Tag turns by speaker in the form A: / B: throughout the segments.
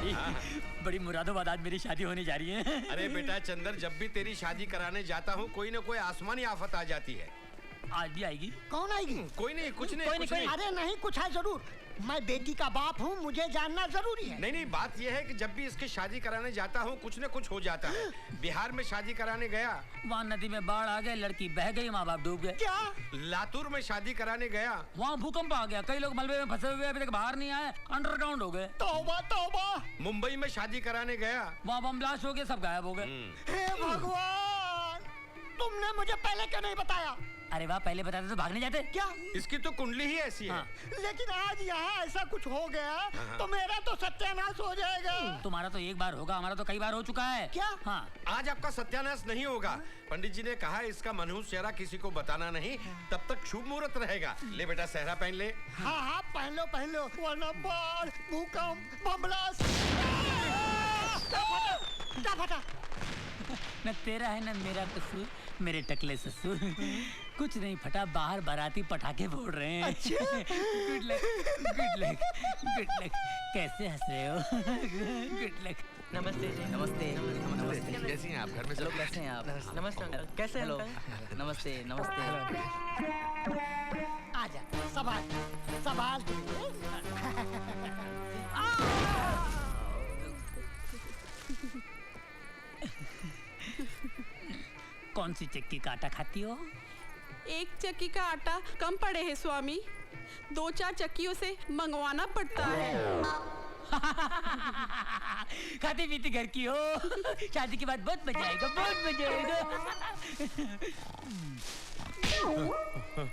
A: भाई। बड़ी मुरादाबाद आज मेरी शादी होने जा रही है।
B: अरे बेटा चंदर, जब भी तेरी शादी कराने जाता हूँ कोई ना कोई आसमानी आफत आ जाती है।
A: आज भी आएगी?
C: कौन आएगी?
B: कोई नहीं, कुछ नहीं, कुछ नहीं।
C: अरे नहीं, कुछ है जरूर। मैं बेटी का बाप हूँ, मुझे जानना जरूरी है।
B: नहीं, बात यह है कि जब भी इसकी शादी कराने जाता हूँ कुछ न कुछ हो जाता है। बिहार में शादी कराने गया,
A: वहाँ नदी में बाढ़ आ गए, लड़की बह गई, माँ बाप डूब गए।
C: क्या?
B: लातूर में शादी कराने गया,
A: वहाँ भूकंप आ गया, कई लोग मलबे में फंसे हुए अभी तक बाहर नहीं आए, अंडरग्राउंड हो गए।
C: तौबा तौबा।
B: मुंबई में शादी कराने गया,
A: वहाँ बम ब्लास्ट हो गया, सब गायब हो गए।
C: हे भगवान, तुमने मुझे पहले क्यों नहीं बताया?
A: अरे वाह, पहले बताते तो भागने जाते।
C: क्या?
B: इसकी तो कुंडली ही ऐसी है।
C: लेकिन आज यहाँ ऐसा कुछ हो गया तो मेरा तो सत्यानाश हो जाएगा।
A: तुम्हारा तो एक बार होगा, हमारा तो कई बार हो चुका है।
C: क्या?
A: हाँ।
B: आज आपका सत्यानाश नहीं होगा। पंडित जी ने कहा इसका मनहूस चेहरा किसी को बताना नहीं, तब तक शुभ मुहूर्त रहेगा। ले बेटा सहरा पहन ले।
C: हाँ हाँ पहन लो, वरना बाढ़, भूकंप, बम ब्लास्ट। क्या फटा?
A: न तेरा है न मेरा कसूर, मेरे टकले ससुर। कुछ नहीं फटा, बाहर बाराती पटाखे फोड़ रहे हैं।
C: अच्छा?
A: Good luck, good luck, good luck. कैसे हंस रहे हो? Good luck.
D: नमस्ते जी।
E: नमस्ते।
D: नमस्ते।
E: कैसी हैं आप? घर में सब
D: कैसे हैं आप? नमस्ते। कैसे हैं? नमस्ते नमस्ते।
C: आजा, संभाल संभाल।
A: कौन सी चक्की का आटा खाती हो?
F: एक चक्की का आटा कम पड़े है स्वामी, 2-4 चक्कियों से मंगवाना पड़ता है।
A: खाती पीती घर की हो। शादी के बाद बहुत मजा आएगा, बहुत मजा आएगा।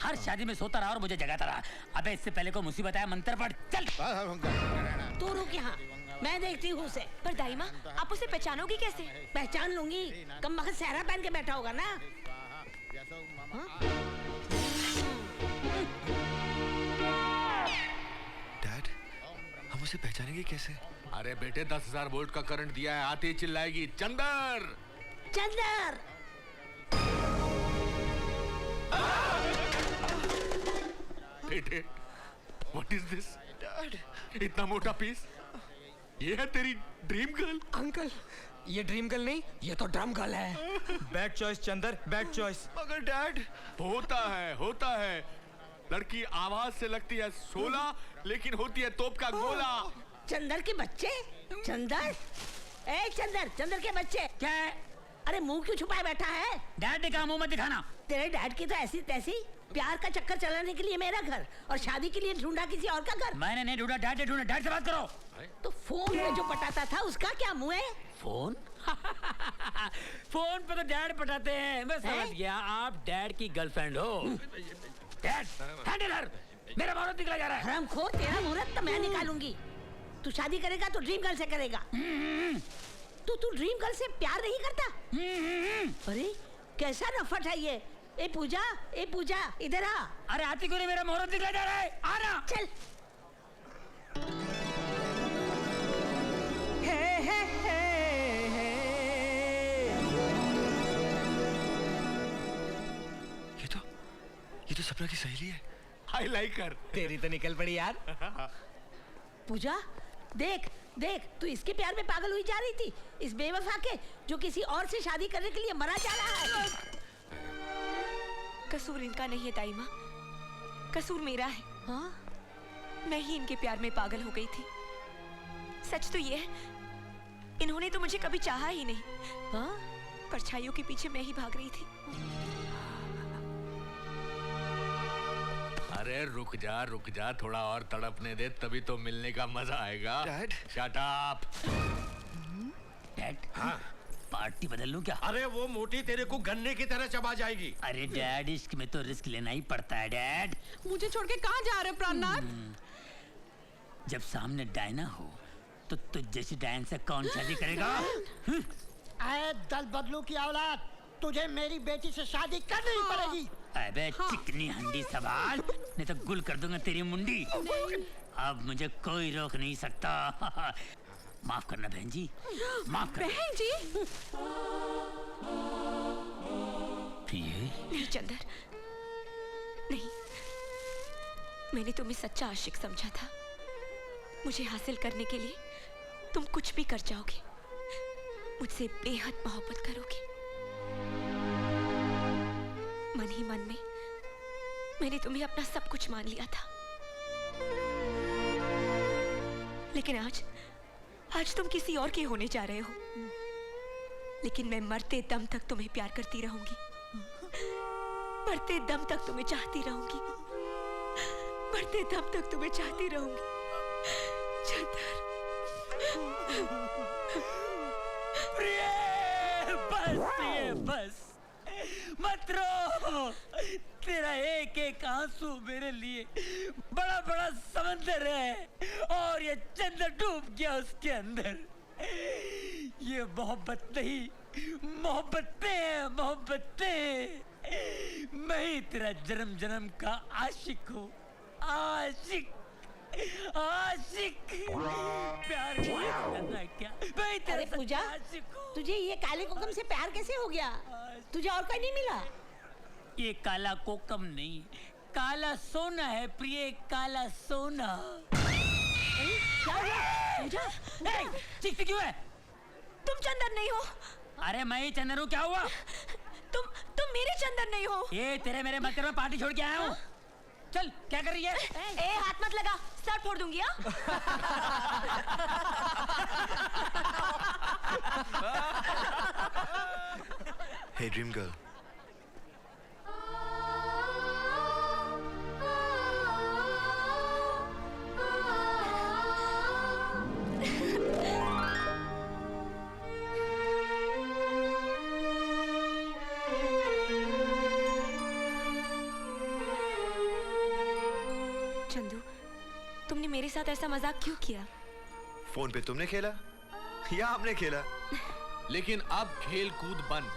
A: हर शादी में सोता रहा और मुझे जगाता रहा। अबे इससे पहले को मुसीबत आया, मंत्र पढ़ चल।
G: तू रुक यहाँ, मैं देखती हूँ उसे।
H: पर दाई माँ, आप उसे पहचानोगी कैसे?
G: पहचान लूंगी, कम वक्त सहरा पहन के बैठा होगा ना।
E: डैड, हम उसे पहचानेंगे कैसे? अरे बेटे 10,000 वोल्ट का करंट दिया है, आते ही चिल्लाएगी चंदर
G: चंदर।
E: बेटे, व्हाट इज दिस? डैड, इतना मोटा पीस, ये है तेरी ड्रीम गर्ल?
D: अंकल, ये ड्रीम गर्ल नहीं, ये तो ड्रम गर्ल है।
I: Bad choice Chandar, bad choice.
E: मगर डैड, होता है। लड़की आवाज से लगती है 16, लेकिन होती है तोप का गोला।
G: चंदर के बच्चे? चंदर, ए चंदर के बच्चे।
A: क्या है?
G: अरे मुंह क्यों छुपाए बैठा है?
A: डैड का मुंह मत दिखाना।
G: तेरे डैड की तो ऐसी तैसी, प्यार का चक्कर चलाने के लिए मेरा घर और शादी के लिए ढूंढा किसी और का घर।
A: मैंने नहीं ढूंढा, डैड ने ढूंढा। डैड से बात करो।
G: तो फोन में जो पटाता था उसका क्या मुंह है?
A: फोन? फोन पे तो डैड पटाते हैं। मैं समझ गया, आप डैड की गर्लफ्रेंड हो। डैड, हैंडलर, मेरा मुहूर्त निकला जा रहा है।
G: हरामखोर, तेरा मुहूर्त तो मैं निकालूंगी। तू शादी करेगा तो ड्रीम गर्ल से करेगा। तू ड्रीम गर्ल से प्यार नहीं करता? अरे कैसा नफट है ये। ए पूजा, इधर आ।
A: अरे आती क्यों नहीं? मेरा मुहूर्त निकला जा रहा है, आना।
G: चल।
E: ये तो सपना की सहेली है। आई लाइक हर।
D: तेरी तो निकल पड़ी यार।
G: पूजा, देख तू इसके प्यार में पागल हुई जा रही थी, इस बेवफा के जो किसी और से शादी करने के लिए मरा जा रहा है।
H: कसूर इनका नहीं है दाई माँ, कसूर मेरा है।
G: हाँ?
H: मैं ही इनके प्यार में पागल हो गई थी। सच तो ये है, इन्होंने तो मुझे कभी चाहा ही नहीं।
G: हाँ?
H: परछाइयों के पीछे मैं ही भाग रही थी।
E: अरे रुक जा, थोड़ा और तड़पने दे, तभी तो मिलने का मजा आएगा। Dad, shut up.
A: डैड,
B: हाँ?
A: पार्टी बदल लूं क्या?
B: अरे वो मोटी तेरे को गन्ने की तरह चबा जाएगी।
A: अरे डैड, इश्क में तो रिस्क लेना ही पड़ता है डैड।
F: मुझे छोड़ के कहाँ जा रहे हो प्राणनाथ?
A: जब सामने डायना हो तो तुझ जैसी डायन से कौन शादी करेगा?
C: आए दल बदलू की औलाद, तुझे मेरी बेटी से शादी करनी ही पड़ेगी।
A: अबे चिकनी हंडी सवाल, नहीं तो गुल कर दूंगा तेरी मुंडी। अब मुझे कोई रोक नहीं सकता। माफ करना बहन जी, माफ करना।
F: बहन जी?
H: नहीं चंदर, नहीं, मैंने तुम्हें सच्चा आशिक समझा था। मुझे हासिल करने के लिए तुम कुछ भी कर जाओगे, मुझसे बेहद मोहब्बत करोगे। मन ही मन में मैंने तुम्हें अपना सब कुछ मान लिया था, लेकिन आज तुम किसी और के होने जा रहे हो। लेकिन मैं मरते दम तक तुम्हें प्यार करती रहूंगी, मरते दम तक तुम्हें चाहती रहूंगी, मरते दम तक तुम्हें चाहती रहूंगी। चंदर,
A: प्रिय, बस मत रो। तेरा एक एक आंसू मेरे लिए बड़ा बड़ा समंदर है, और ये चंदर डूब गया उसके अंदर। ये मोहब्बत नहीं, मोहब्बतें हैं, मोहब्बतें। मैं ही तेरा जन्म जन्म का आशिक हूँ, आशिक, आशिक। प्यार करना क्या? मैं तेरा
G: अरे पूजा,
A: आशिक हूँ।
G: तुझे ये काले कोकम से प्यार कैसे हो गया? तुझे और कोई नहीं मिला?
A: ये काला कोकम नहीं, काला सोना है प्रिय, काला सोना।
G: क्या हुआ? पूजा,
A: चीखती क्यों है?
H: तुम चंदर नहीं हो।
A: अरे मैं ही चंदर हूँ, क्या हुआ?
H: तुम मेरे चंदर नहीं हो।
A: ये तेरे मेरे मत कर, मैं पार्टी छोड़ के आया हूँ। चल, क्या कर रही है?
H: ए, हाथ मत लगा, सर फोड़ दूंगी।
J: Hey dream girl.
H: चंदू, तुमने मेरे साथ ऐसा मजाक क्यों किया?
J: फोन पे तुमने खेला या हमने खेला?
E: लेकिन अब खेल कूद बंद।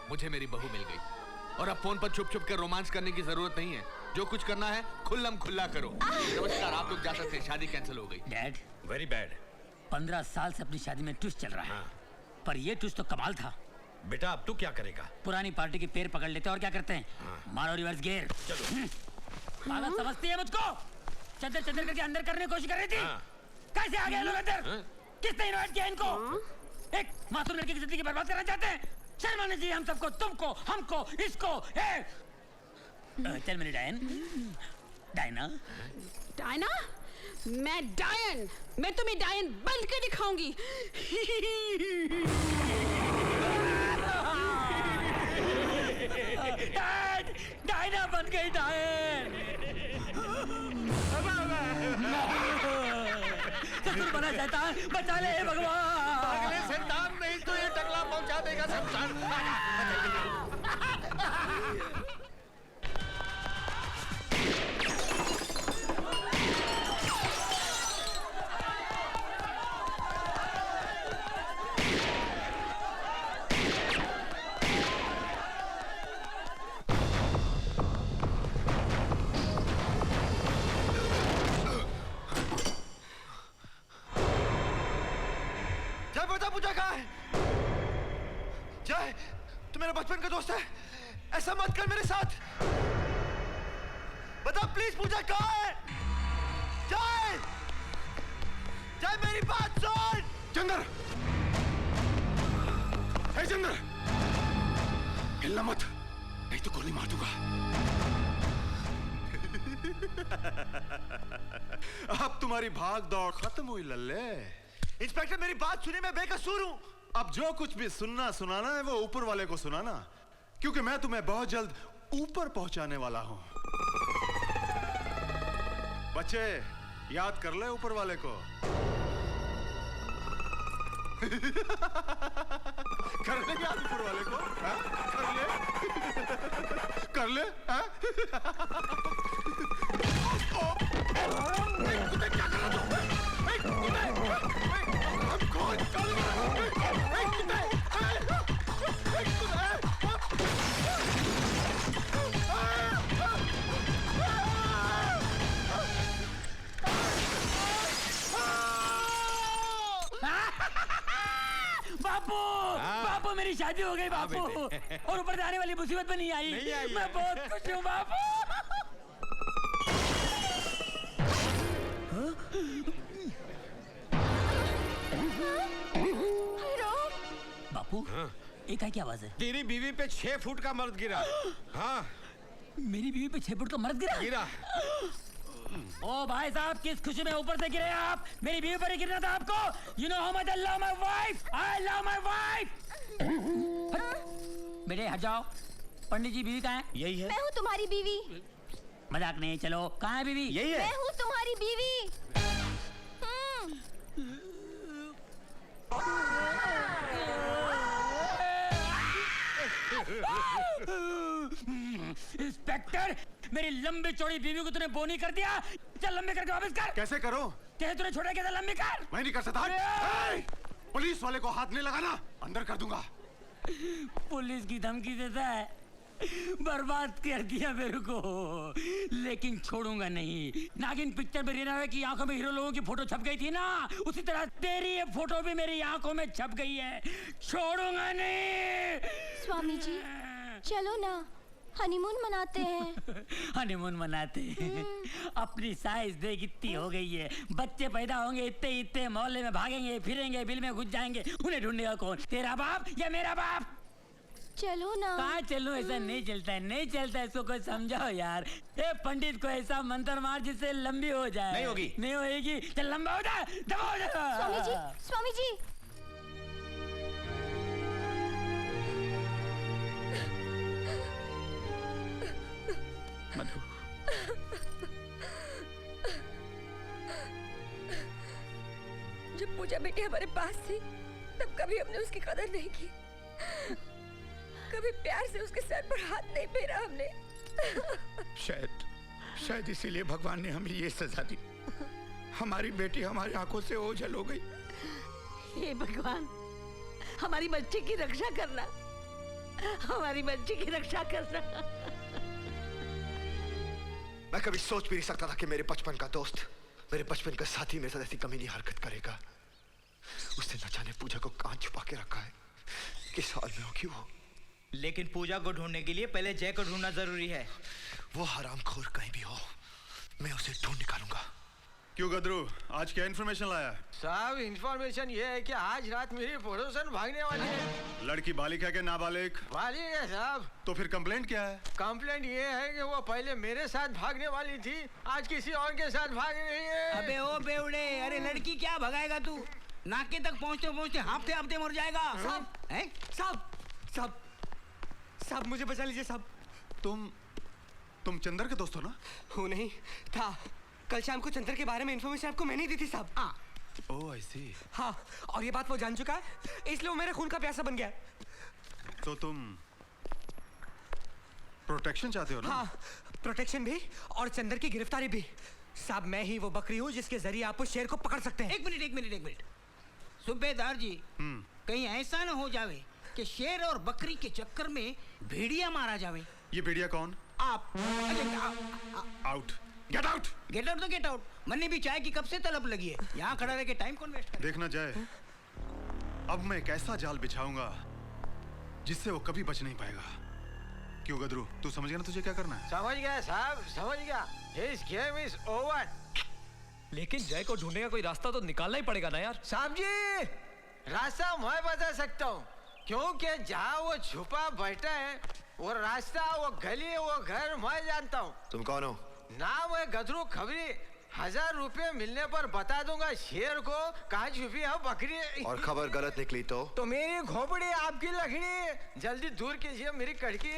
E: मुझे मेरी बहू मिल गई, और अब फोन पर छुप छुप कर रोमांस करने की जरूरत नहीं है। जो कुछ करना है खुल्लम खुल्ला करो। नमस्कार, आप लोग जा सकते हैं, शादी कैंसिल हो गई।
A: Dad,
B: very bad.
A: 15 साल से अपनी शादी में ट्विस्ट चल रहा है, पर ये ट्विस्ट तो कमाल था।
B: बेटा अब तू क्या करेगा?
A: पुरानी पार्टी के पैर पकड़ लेते और क्या करते हैं, मारो रिवर्स गियर।
B: चलो।
A: पागल समझती है मुझको? चंदर चंदर करके अंदर करने की कोशिश कर रही थी। कैसे आ गए लोग अंदर? किसने इनवाइट किया इनको? एक मासूम लड़की की जिंदगी बर्बाद करना चाहते हैं? शर्म आनी चाहिए हम सबको, तुमको, हमको, इसको। चल मेरी डायन, डायना।
F: डायना? मैं डायन, मैं तुम्हें डायन बन के दिखाऊंगी।
A: डायना बन गई, डायन। ससुर बना शैतान, बचा ले हे भगवान।
B: अगले शैतान नहीं तो ये टकला पहुंचा देगा शमशान।
J: पूजा कहाँ है? जय, तू मेरा बचपन का दोस्त है, ऐसा मत कर मेरे साथ। बता प्लीज, पूजा कहाँ है? जय, जय मेरी बात सुन।
E: चंदर, हे चंदर, हिलना मत, नहीं तो गोली मार दूंगा।
J: अब तुम्हारी भाग दौड़ खत्म हुई लल्ले। इंस्पेक्टर मेरी बात सुनिए, मैं बेकसूर हूं। अब जो कुछ भी सुनना सुनाना है वो ऊपर वाले को सुनाना, क्योंकि मैं तुम्हें बहुत जल्द ऊपर पहुंचाने वाला हूं। बच्चे याद कर ले ऊपर वाले को। कर ले याद ऊपर वाले को, हा? कर ले हा? क्या कर रहा तू?
A: बापू, बापू मेरी शादी हो गई बापू, और ऊपर से आने वाली मुसीबत में नहीं आई। मैं बहुत खुश हूँ बापू। बापू ये क्या आवाज है?
B: तेरी बीवी पे 6 फुट का मर्द गिरा। हाँ
A: मेरी बीवी पे 6 फुट का मर्द गिरा? ओ भाई साहब, किस खुशी में ऊपर से गिरे आप? मेरी बीवी पर ही गिरना था आपको। You know how much I love my wife. I love my wife. बेटे हट जाओ। पंडित जी बीवी कहाँ है?
I: यही है।
H: मैं हूँ तुम्हारी बीवी।
A: मजाक नहीं, चलो कहाँ है बीवी?
I: यही है।
H: मैं हूँ तुम्हारी बीवी।
A: इंस्पेक्टर, मेरी लंबी चौड़ी बीवी को तूने बोनी कर दिया। चल लंबी करके वापस कर।
J: कैसे करो?
A: कैसे तूने छोड़ा? कैसे लंबी कर?
J: मैं नहीं कर सकता। पुलिस वाले को हाथ नहीं लगाना, अंदर कर दूंगा।
A: पुलिस की धमकी देता है? बर्बाद कर दिया मेरे को, लेकिन छोड़ूंगा नहीं। नागिन पिक्चर में रीना की आंखों में हीरो लोगों की फोटो छप गई थी ना, उसी तरह तेरी ये फोटो भी मेरी आंखों में छप गई है। छोड़ूंगा नहीं।
H: स्वामी जी चलो ना, हनीमून मनाते हैं।
A: हनीमून मनाते हैं? अपनी साइज देख इतनी हो गई है, बच्चे पैदा होंगे इतने इतने, मोहल्ले में भागेंगे फिरेंगे, बिल में घुस जाएंगे, उन्हें ढूंढेगा कौन? तेरा बाप या मेरा बाप?
H: चलो ना।
A: कहाँ चलो? ऐसा नहीं चलता है, नहीं चलता है। इसको कोई समझाओ यार। ए पंडित को ऐसा मंत्र मार जिससे लंबी हो जाए।
I: नहीं होगी।
A: नहीं होगी। चल लंबा हो जा, दबा हो जा।
H: स्वामी जी, स्वामी जी।
A: मधु,
H: जब पूजा बेटी हमारे पास थी तब कभी हमने उसकी कदर नहीं की, कभी प्यार से उसके सर पर हाथ नहीं फेरा हमने।
K: शायद इसीलिए भगवान ने हमें ये सजा दी। हमारी बेटी हमारी आंखों से ओझल हो गई।
G: हे भगवान, हमारी बच्ची की रक्षा करना, हमारी बच्ची की रक्षा करना।
L: मैं कभी सोच भी नहीं सकता था कि मेरे बचपन का दोस्त, मेरे बचपन का साथी मेरे साथ ऐसी कमीनी हरकत करेगा। उसने न जाने पूजा को कहां छुपा के रखा है, किस हाल में होगी वो।
I: लेकिन पूजा को ढूंढने के लिए पहले जय को ढूंढना जरूरी है।
L: वो हरामखोर कहीं भी हो, मैं उसे ढूंढ निकालूंगा।
J: क्यों गदरू, आज क्या इन्फॉर्मेशन लाया?
M: साहब इन्फॉर्मेशन ये है कि आज रात मेरी पड़ोसन भागने वाली है।
J: लड़की बालिक है कि नाबालिग?
M: बालिग है साहब।
J: तो फिर कंप्लेंट क्या है?
M: कंप्लेंट ये है कि वो पहले मेरे साथ भागने वाली थी, आज किसी और के साथ भाग रही है।
A: अबे ओ बेवड़े, अरे लड़की क्या भगाएगा तू? नाके तक पहुंचते पहुंचते हाफते हाफते मर जाएगा।
I: साहब,
A: हैं?
I: साहब साहब मुझे बचा लीजिए साहब।
J: तुम चंदर के दोस्त हो ना?
I: हूँ नहीं था। कल शाम को चंदर के बारे में इन्फॉर्मेशन आपको मैंने दी थी साहब।
J: ओह आई सी।
I: हाँ, और ये बात वो जान चुका है, इसलिए वो मेरे खून का प्यासा बन गया है।
J: तो तुम प्रोटेक्शन चाहते हो ना?
I: हाँ, प्रोटेक्शन भी और चंदर की गिरफ्तारी भी। साहब मैं ही वो बकरी हूँ जिसके जरिए आप उस शेर को पकड़ सकते हैं।
A: एक मिनट सूबेदार जी, कहीं ऐसा ना हो जावे कि शेर और बकरी के चक्कर में भेड़िया मारा जावे।
J: ये भेड़िया कौन?
A: आप।
J: Out. Get out.
A: Get out तो गेट आउट। मन्ने भी चाय की कब से तलब लगी है, यहाँ खड़ा रह के टाइम कौन वेस्ट करे?
J: देखना जाए, अब मैं एक ऐसा जाल बिछाऊंगा जिससे वो कभी बच नहीं पाएगा। क्यों गदरू, तू समझ गया ना तुझे क्या करना है?
M: समझ गया साहब, समझ गया। His game is over.
I: लेकिन जय को ढूंढने का कोई रास्ता तो निकालना ही पड़ेगा ना यार।
M: साहब जी, रास्ता मैं बता सकता हूँ, क्योंकि जहाँ वो छुपा बैठा है वो रास्ता, वो गली, वो घर मैं जानता हूँ।
L: तुम कौन हो?
M: नाम है गदरू खबरी। 1000 रुपए मिलने पर बता दूंगा शेर को कहाँ छुपी है बकरी।
L: और खबर गलत निकली तो
M: मेरी खोपड़ी आपकी लकड़ी, जल्दी दूर कीजिए मेरी कड़की।